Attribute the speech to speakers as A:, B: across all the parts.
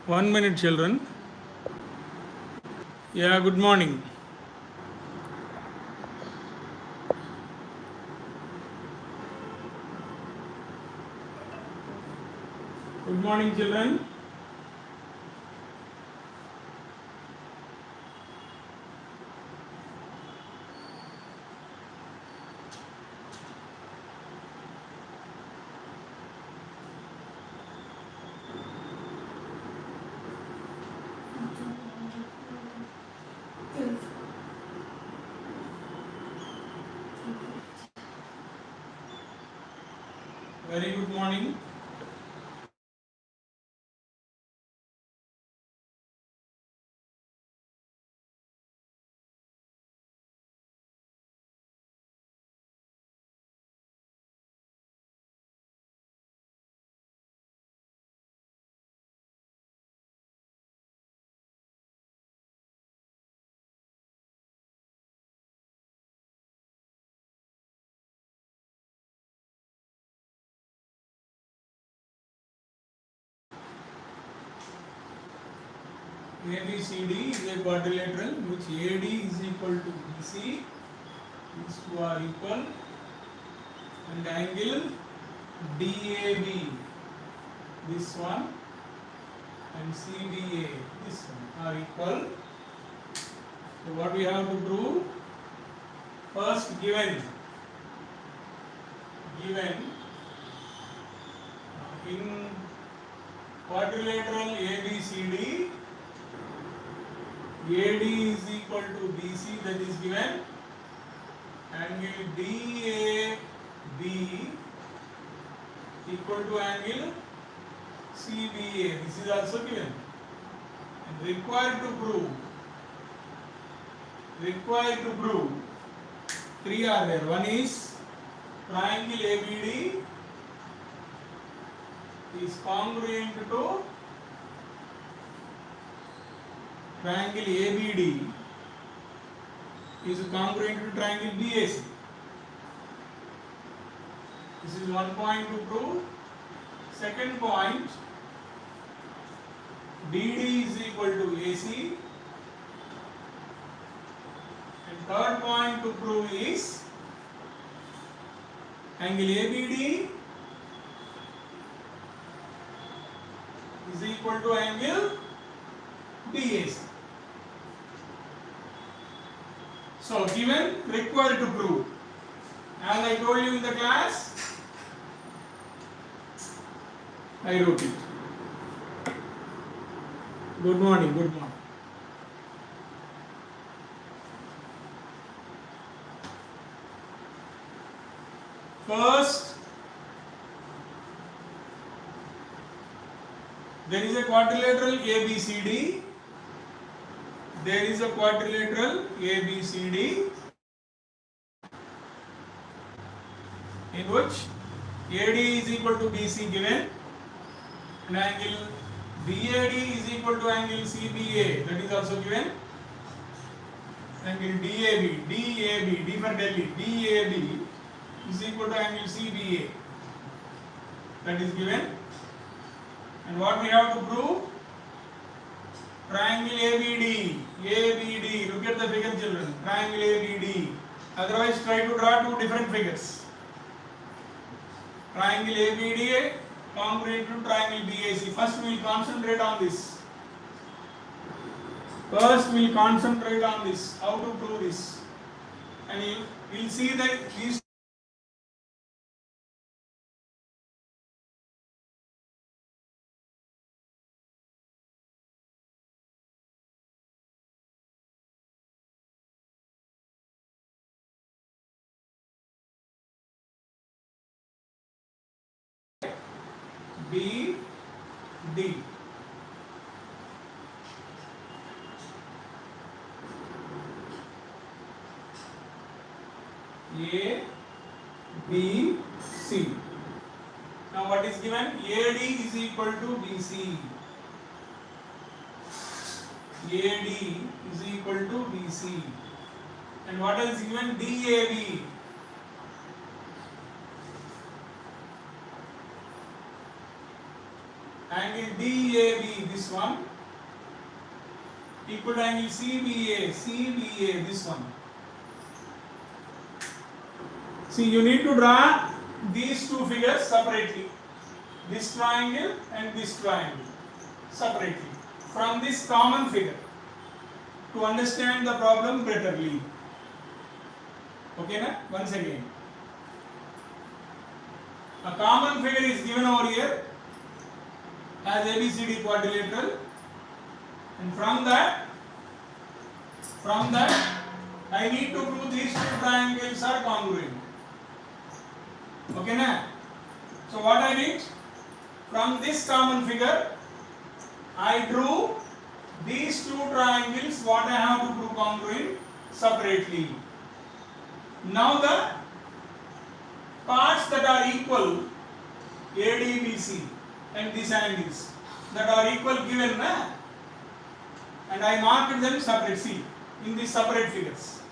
A: 1 minute, children. Yeah, good morning. Good morning, children. Very good morning. ABCD is a quadrilateral in which AD is equal to BC. These two are equal, and angle DAB, this one, and CBA, this one, are equal. So what we have to prove? First, given in quadrilateral ABCD, AD is equal to BC, that is given. Angle DAB equal to angle CBA, this is also given. And required to prove, three are there. One is triangle ABD is congruent to triangle ABD is congruent to triangle BAC. This is one point to prove. Second point, BD is equal to AC. And third point to prove is angle ABD is equal to angle BAC. So given, required to prove. As I told you in the class, I wrote it. Good morning, good morning. First, there is a quadrilateral ABCD. There is a quadrilateral ABCD in which AD is equal to BC given, and angle BAD is equal to angle CBA, that is also given. Angle DAB, D for Delhi, DAB is equal to angle CBA, that is given. And what we have to prove? Triangle ABD, look at the figure, children. Triangle ABD. Otherwise, try to draw two different figures. Triangle ABD congruent to triangle BAC. First, we will concentrate on this. How to prove this. And you will see that these B, D. A, B, C. Now what is given? AD is equal to BC. AD is equal to BC. And what is given? DAB. angle DAB, this one, equal to angle CBA, this one. See, you need to draw these two figures separately, this triangle and this triangle separately from this common figure to understand the problem betterly. Okay, na? Once again, a common figure is given over here as ABCD quadrilateral, and from that I need to prove these two triangles are congruent. Okay, na? So what I did, from this common figure I drew these two triangles, what I have to prove congruent separately. Now the parts that are equal, ADBC and these angles that are equal given, na? And I marked them separate, see, in these separate figures.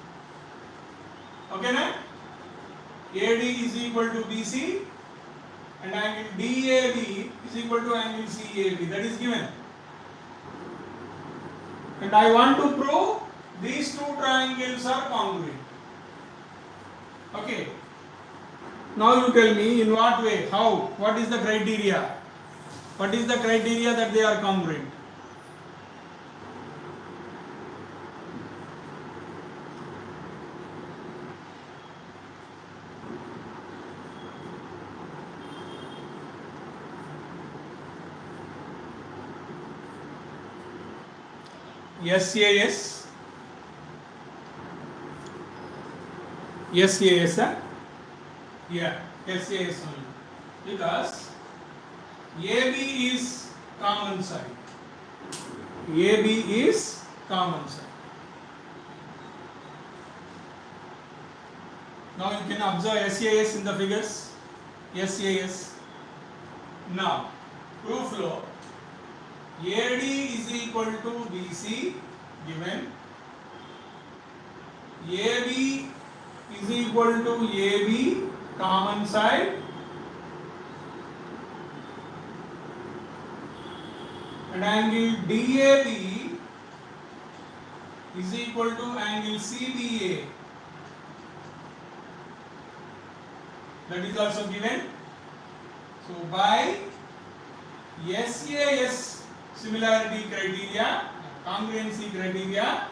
A: Okay, na? AD is equal to BC and angle DAB is equal to angle CAB, that is given. And I want to prove these two triangles are congruent. Okay. Now you tell me in what way, how, what is the criteria? What is the criteria that they are congruent? SAS, huh? Yeah, SAS only, because AB is common side. AB is common side. Now you can observe SAS in the figures. SAS. Now, proof law. AD is equal to BC given. AB is equal to AB common side, and angle DAB is equal to angle CBA, that is also given. So by SAS similarity criteria, congruency criteria,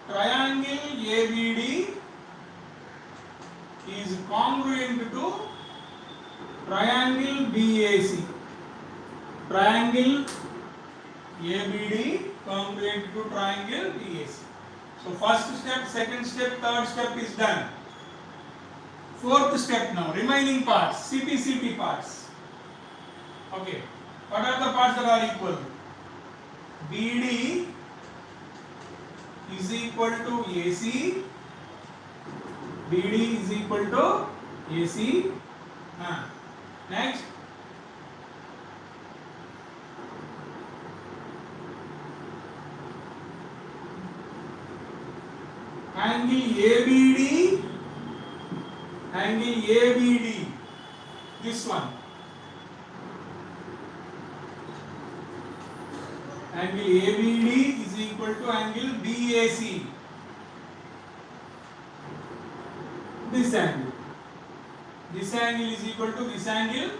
A: triangle ABD is congruent to triangle BAC. Triangle ABD congruent to triangle BAC. So first step, second step, third step is done. Fourth step now, remaining parts, CP parts. Okay, what are the parts that are equal? BD is equal to AC. BD is equal to AC. Next, angle ABD, this one. Angle ABD is equal to angle BAC. This angle. This angle is equal to this angle.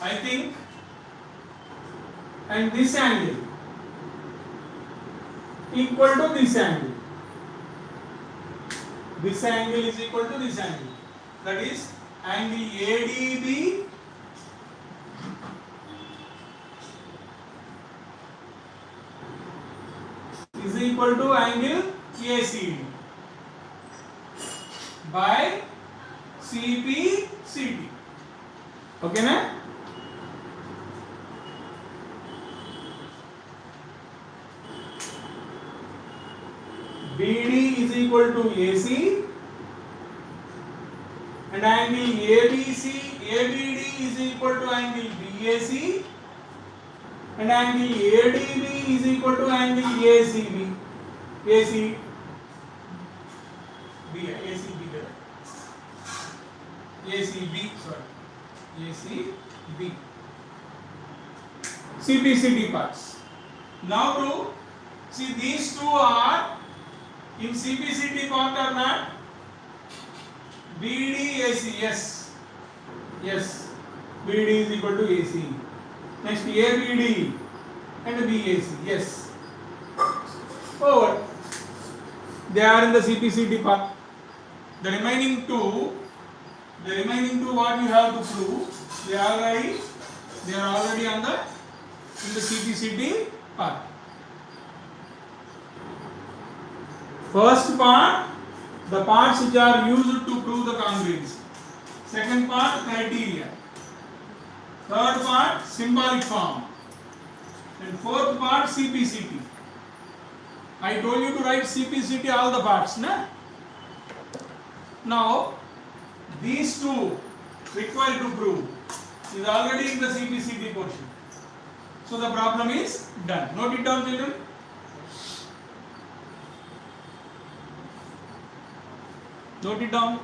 A: I think. And this angle equal to this angle. This angle is equal to this angle. That is angle ADB is equal to angle ACD by CPCD. Okay, na? BD is equal to AC and angle ABD is equal to angle BAC and angle ADB is equal to angle AC. B, ACB there. ACB, sorry. ACB. CPCD parts. Now to see these two are in CPCD part or not? BD, AC, yes. Yes. BD is equal to AC. Next ABD and BAC, yes. Over. They are in the CPCD part. The remaining two what you have to prove, they are already on the in the CPCD part. First part, the parts which are used to prove the congruency. Second part, criteria. Third part, symbolic form. And fourth part, CPCT. I told you to write CPCT all the parts, na? Now, these two required to prove is already in the CPCT portion. So the problem is done. Note it down, children. Note it down.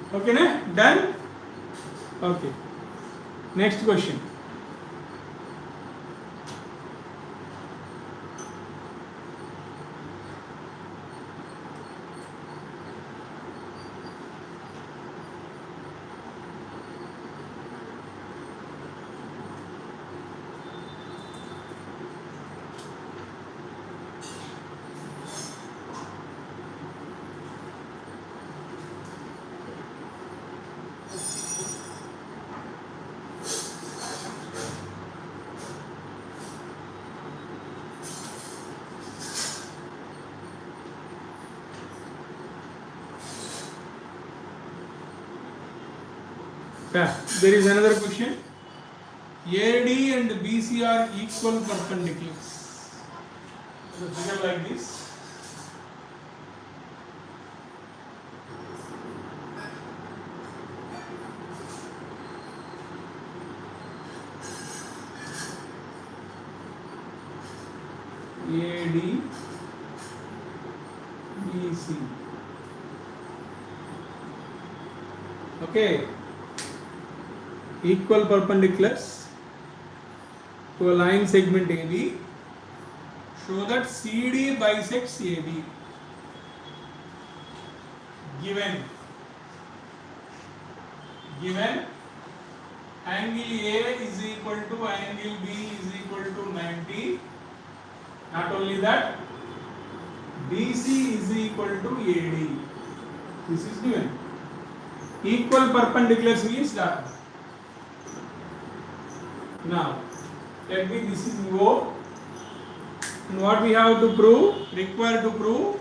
A: Okay, na? Done? Okay. Next question. Yeah, there is another question. AD and BC are equal perpendiculars. So figure like this. AD, BC. Okay. Equal perpendiculars to a line segment AB, show that CD bisects AB. Given angle A is equal to angle B is equal to 90. Not only that, BC is equal to AD. This is given. Equal perpendiculars means that. Now, let me, this is O. And what we have to prove? Required to prove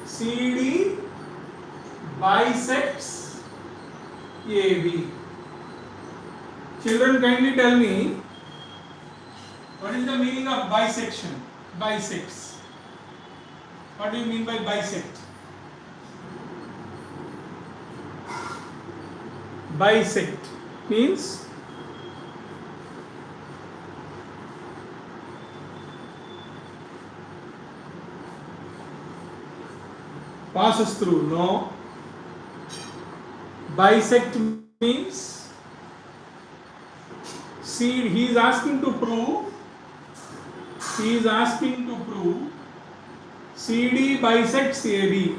A: CD bisects AB. Children, kindly tell me, what is the meaning of bisection? Bisects. What do you mean by bisect? Bisect means passes through. No. Bisect means, see, he is asking to prove CD bisects AB.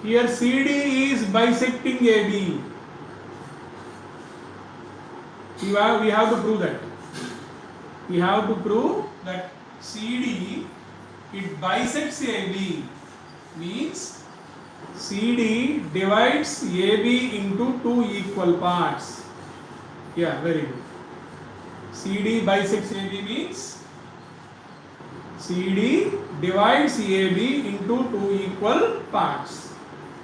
A: Here CD is bisecting AB. We have to prove that. We have to prove that CD, it bisects AB, means CD divides AB into two equal parts. Yeah, very good. CD bisects AB means CD divides AB into two equal parts.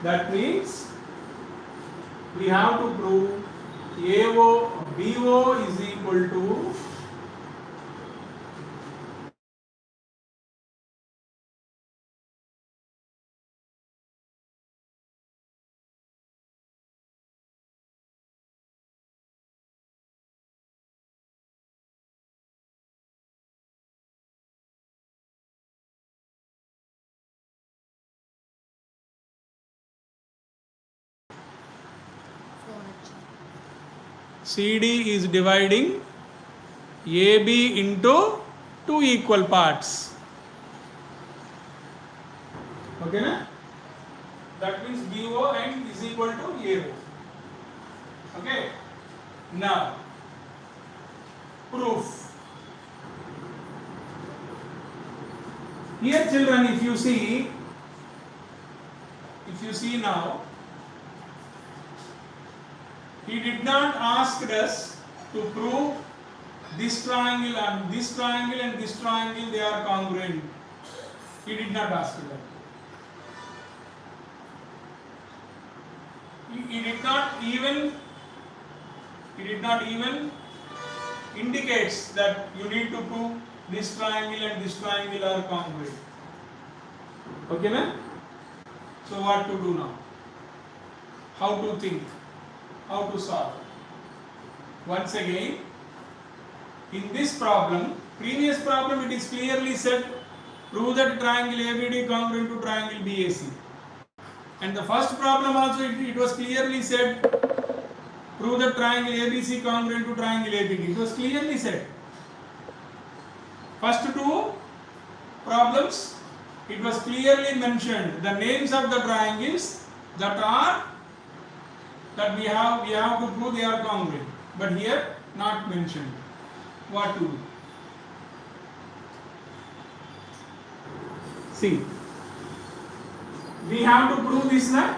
A: That means we have to prove BO is equal to CD is dividing AB into two equal parts. Okay, na? That means BO and is equal to AO. Okay. Now, proof. Here, children, if you see now, he did not ask us to prove this triangle and this triangle and this triangle, they are congruent. He did not ask that. He did not even indicates that you need to prove this triangle and this triangle are congruent. Okay, man? So what to do now? How to think? How to solve? Once again, in this problem, previous problem, it is clearly said, prove that triangle ABD congruent to triangle BAC. And the first problem also, it was clearly said, prove that triangle ABC congruent to triangle ABD. It was clearly said. First two problems, it was clearly mentioned the names of the triangles that we have to prove they are congruent. But here, not mentioned. What to do? See, we have to prove this now.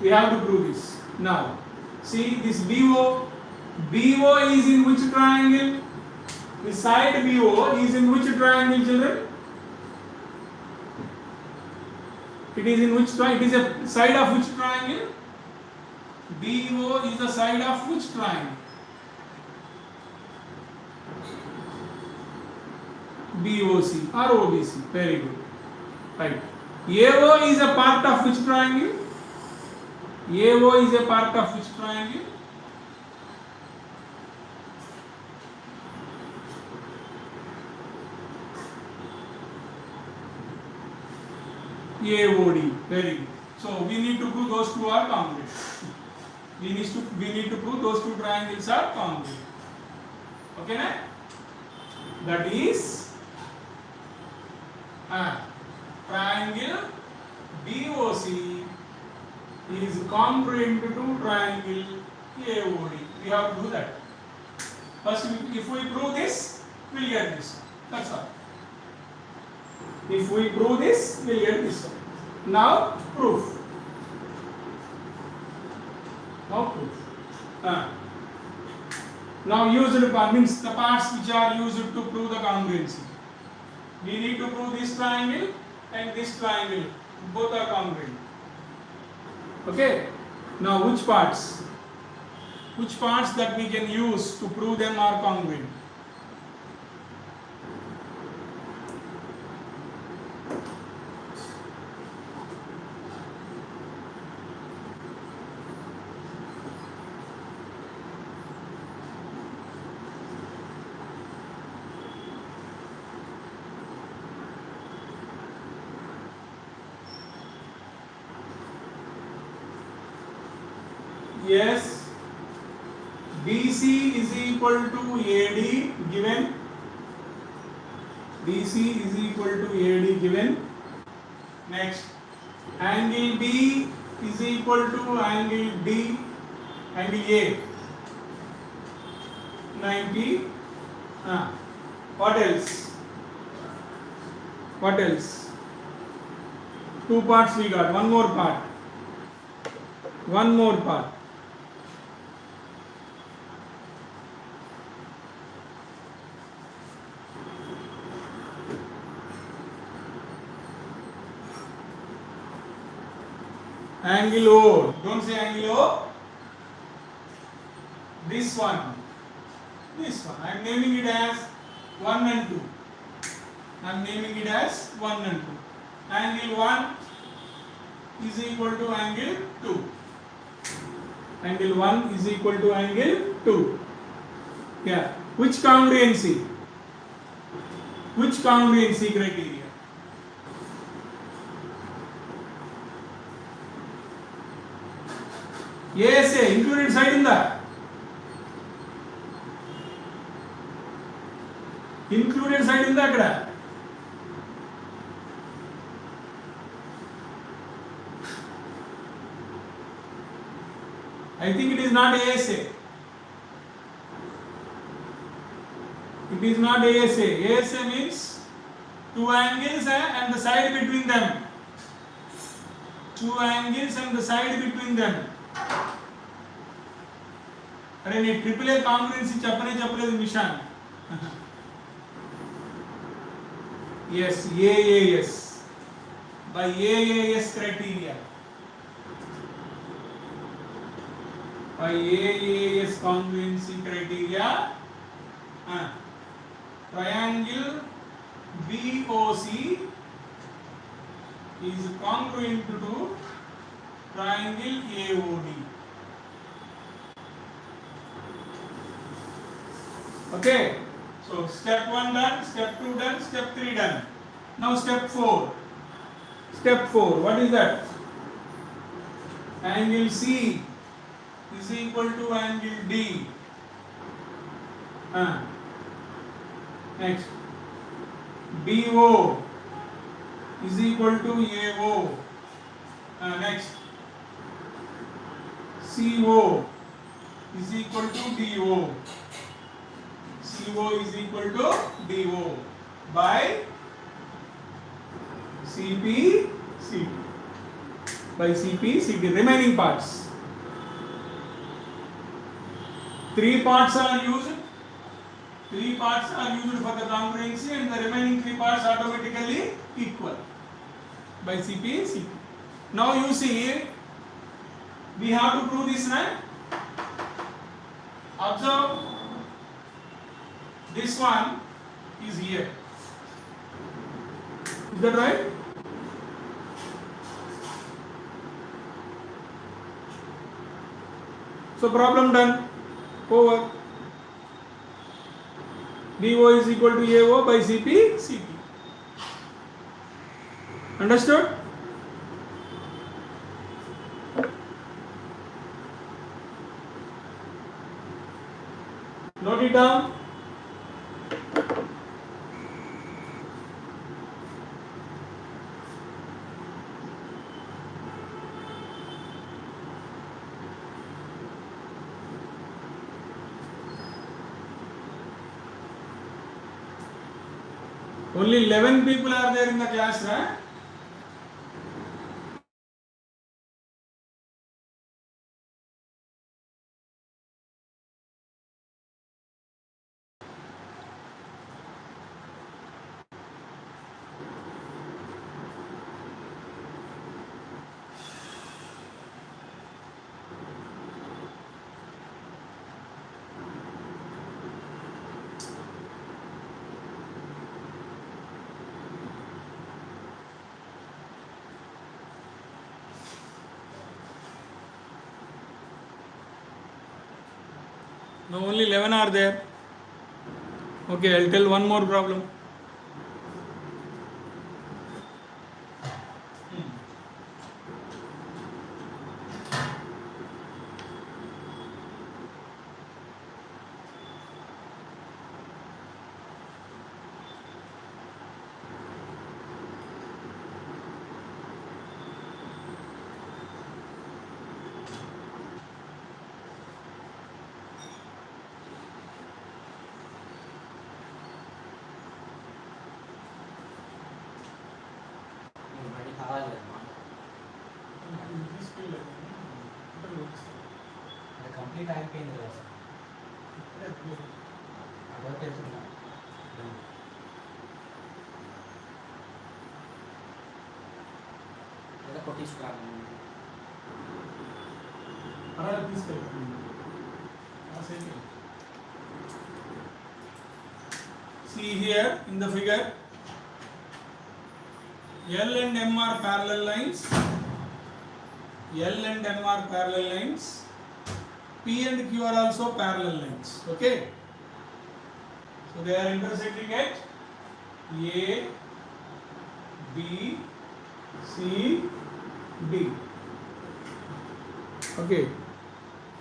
A: We have to prove this. Now, see this BO. BO is in which triangle? The side BO is in which triangle, children? It is in which triangle? It is a side of which triangle? BO is the side of which triangle? BOC or OBC. Very good. Right. AO is a part of which triangle? AO is a part of which triangle? AOD. Very good. So we need to prove those two are congruent. We need to prove those two triangles are congruent. Okay, na? That is triangle BOC is congruent to triangle AOD. We have to do that. First, if we prove this, we'll get this. That's all. If we prove this, we'll get this one. Now, proof. Now, proof. Now, used means the parts which are used to prove the congruency. We need to prove this triangle and this triangle. Both are congruent. Okay. Now which parts? Which parts that we can use to prove them are congruent? Yes, BC is equal to AD given. BC is equal to AD given. Next, angle B is equal to angle D, angle A. 90. What else? What else? Two parts we got. One more part. One more part. Angle O. Don't say angle O. This one. This one. I am naming it as 1 and 2. I am naming it as 1 and 2. Angle 1 is equal to angle 2. Angle 1 is equal to angle 2. Yeah. Which congruency? Which congruency criteria? Yes, included side in the included side in the akkada. I think it is not ASA. It is not ASA. ASA means two angles and the side between them. Two angles and the side between them. अरे नहीं triple A congruency చెప్పలేదు నిషాన్ yes AAS by AAS criteria by AAS congruency criteria triangle BOC is congruent to triangle AOD. Okay, so step 1 done, step 2 done, step 3 done. Now step 4. Step 4, what is that? Angle C is equal to angle D. Next, BO is equal to AO. Next, CO is equal to DO. CO is equal to DO by CP CT. By CP CT. Remaining parts. 3 parts are used. 3 parts are used for the congruency and the remaining 3 parts automatically equal by CP CT. Now you see, we have to prove this, right? Observe, this one is here. Is that right? So problem done. Over. BO is equal to AO by CP CT. Understood? Note it down. Only 11 people are there in the class, right? No, only 11 are there. Okay, I'll tell one more problem.
B: Complete అయిపోయింది కదా sir అదో తెలుసుకున్నా లేదా కొట్టించుకున్నాను
A: See here in the figure, L and M are parallel lines. L and M are parallel lines. P and Q are also parallel lines. Okay. So they are intersecting at A, B, C, D. Okay.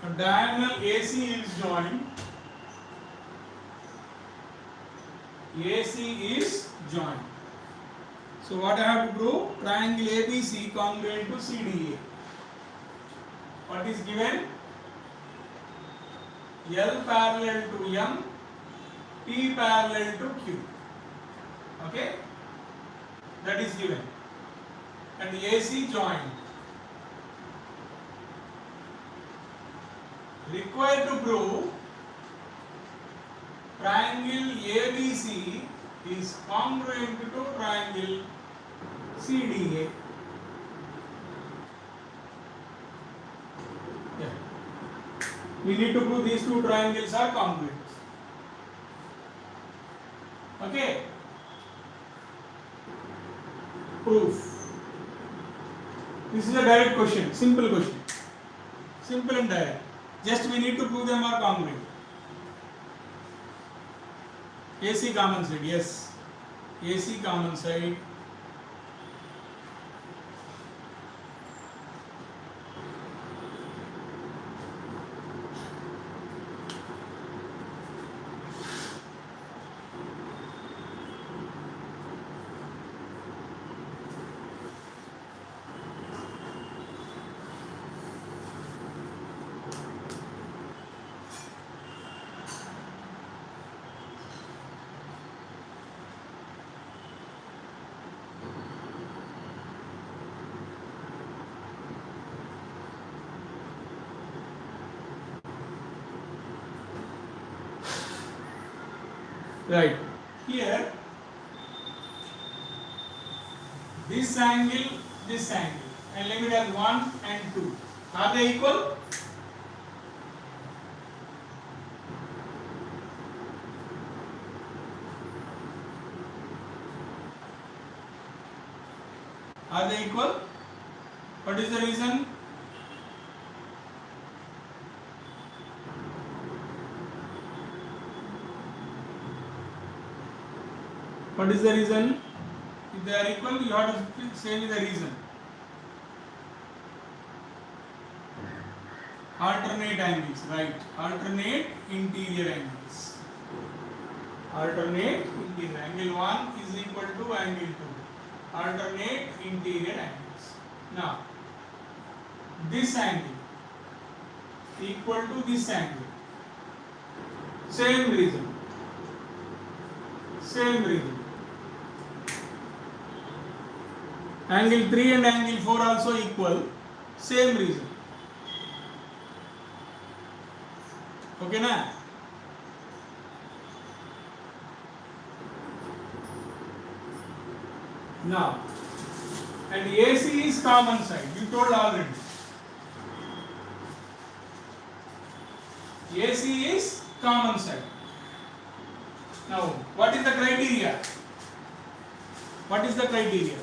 A: A diagonal AC is joined. AC is joined. So what I have to prove? Triangle ABC congruent to CDA. What is given? L parallel to M, P parallel to Q. Okay? That is given. And AC joined. Required to prove triangle ABC is congruent to triangle CDA. Yeah. We need to prove these two triangles are congruent. Okay. Proof. This is a direct question, simple question. Simple and direct. Just we need to prove them are congruent. AC common side, yes. AC common side. Right. Here, this angle, and limit as 1 and 2. Are they equal? Are they equal? What is the reason? What is the reason? If they are equal, you have to say me the reason. Alternate angles, right? Alternate interior angles. Alternate interior. Angle 1 is equal to angle 2. Alternate interior angles. Now, this angle equal to this angle. Same reason. Same reason. Angle 3 and angle 4 also equal. Same reason. Okay na? Now, and AC is common side. You told already. AC is common side. Now, what is the criteria? What is the criteria?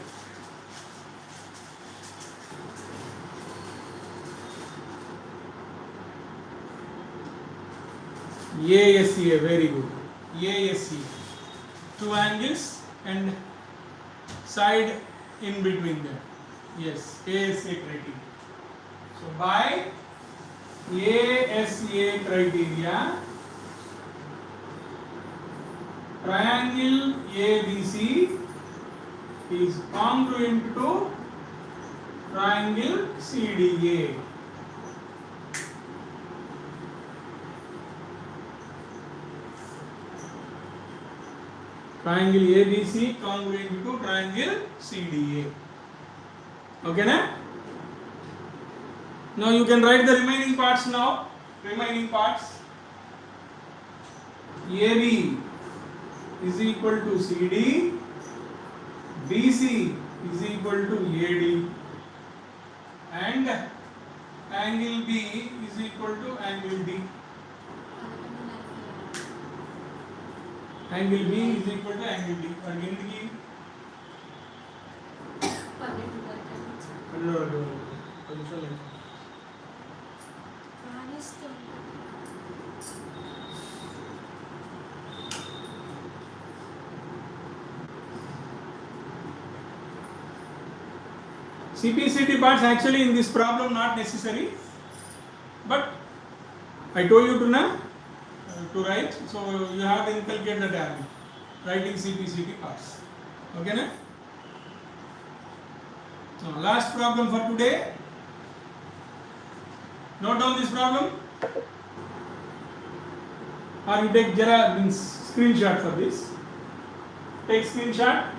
A: ASA, very good. ASA. Two angles and side in between them. Yes, ASA criteria. So by ASA criteria, triangle ABC is congruent to triangle CDA. Triangle ABC congruent to triangle CDA. Okay, na? Now you can write the remaining parts now. Remaining parts. AB is equal to CD. BC is equal to AD. And angle B is equal to angle D. Angle B is equal to angle D. Again, D. CPCT parts actually in this problem not necessary, but I told you to write, so you have to inculcate the tab writing CPCT parts. Okay, na? Now last problem for today. Note down this problem, or you take screenshot for this. Take screenshot.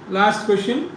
A: Last question.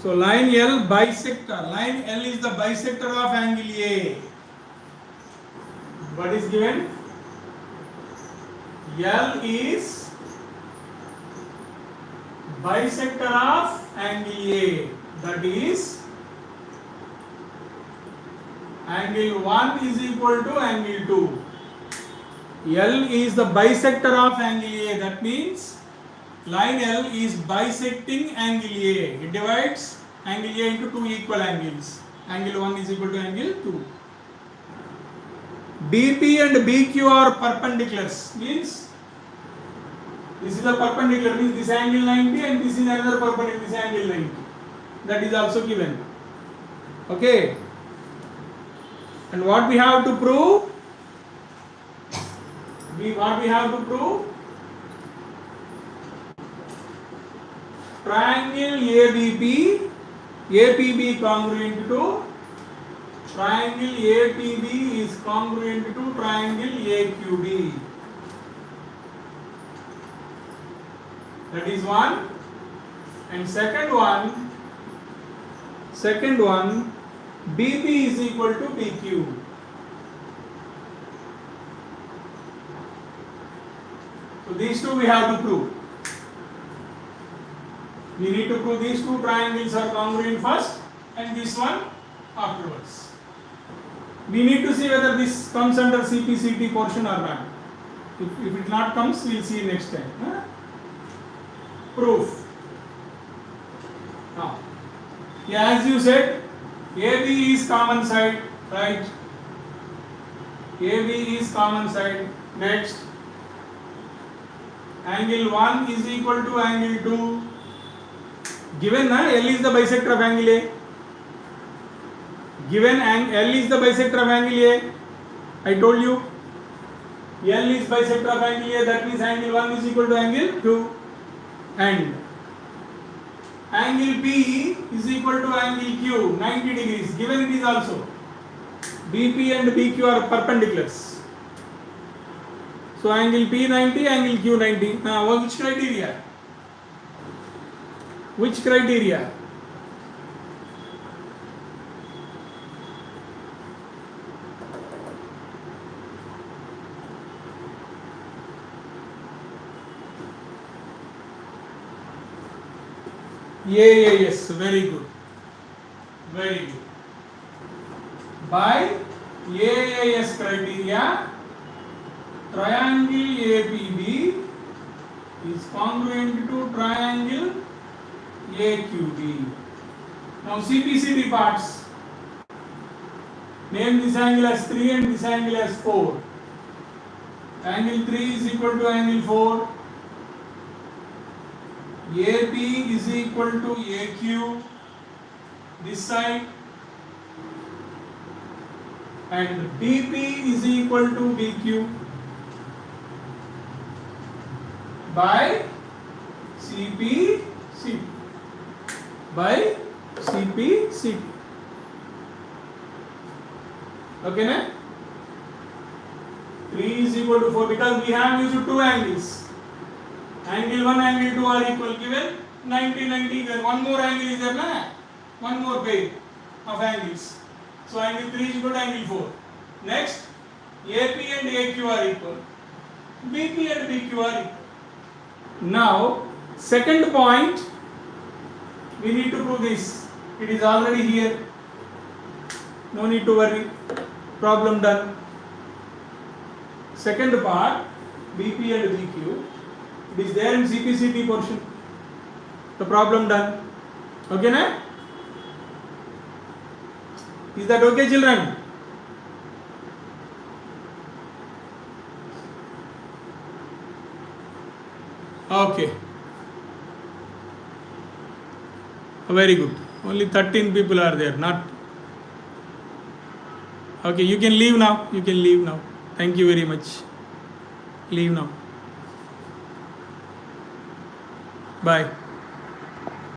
A: So line L bisector. Line L is the bisector of angle A. What is given? L is bisector of angle A. That is angle 1 is equal to angle 2. L is the bisector of angle A. That means line L is bisecting angle A. It divides angle A into two equal angles. Angle 1 is equal to angle 2. BP and BQ are perpendiculars. Means this is a perpendicular. Means this angle 90 and this is another perpendicular. This angle 90. That is also given. Okay. And what we have to prove? What we have to prove? Triangle ABP, APB congruent to triangle APB is congruent to triangle AQB. That is one. And second one, BP is equal to PQ. So these two we have to prove. We need to prove these two triangles are congruent first and this one afterwards. We need to see whether this comes under CPCT portion or not. If it not comes, we will see next time. Proof. Now, as you said, AB is common side, right? AB is common side. Next, Angle 1 is equal to angle 2. Given na L is the bisector of angle A. Given L is the bisector of angle A. I told you L is bisector of angle A, that means angle 1 is equal to angle 2. And angle P is equal to angle Q, 90 degrees. Given it is also. BP and BQ are perpendiculars. So angle P 90, angle Q 90. Now which criteria? Which criteria? Yes, very good. Very good. By AAS criteria, triangle APB is congruent to triangle AQB. Now CPCD parts. Name this angle as 3 and this angle as 4. Angle 3 is equal to angle 4. AP is equal to AQ, this side, and BP is equal to BQ by CPCD. By CPCD. Okay, na? 3 is equal to 4 because we have used two angles. Angle 1, angle 2 are equal, given 90, 90, then one more angle is there, na? One more pair of angles. So angle 3 is equal to angle 4. Next, AP and AQ are equal. BP and BQ are equal. Now, second point, we need to prove this. It is already here. No need to worry. Problem done. Second part, BP and BQ. It is there in CPCD portion. The problem done. Okay, na? Is that okay, children? Okay. Very good. Only 13 people are there, not. Okay, you can leave now. You can leave now. Thank you very much. Leave now. Bye.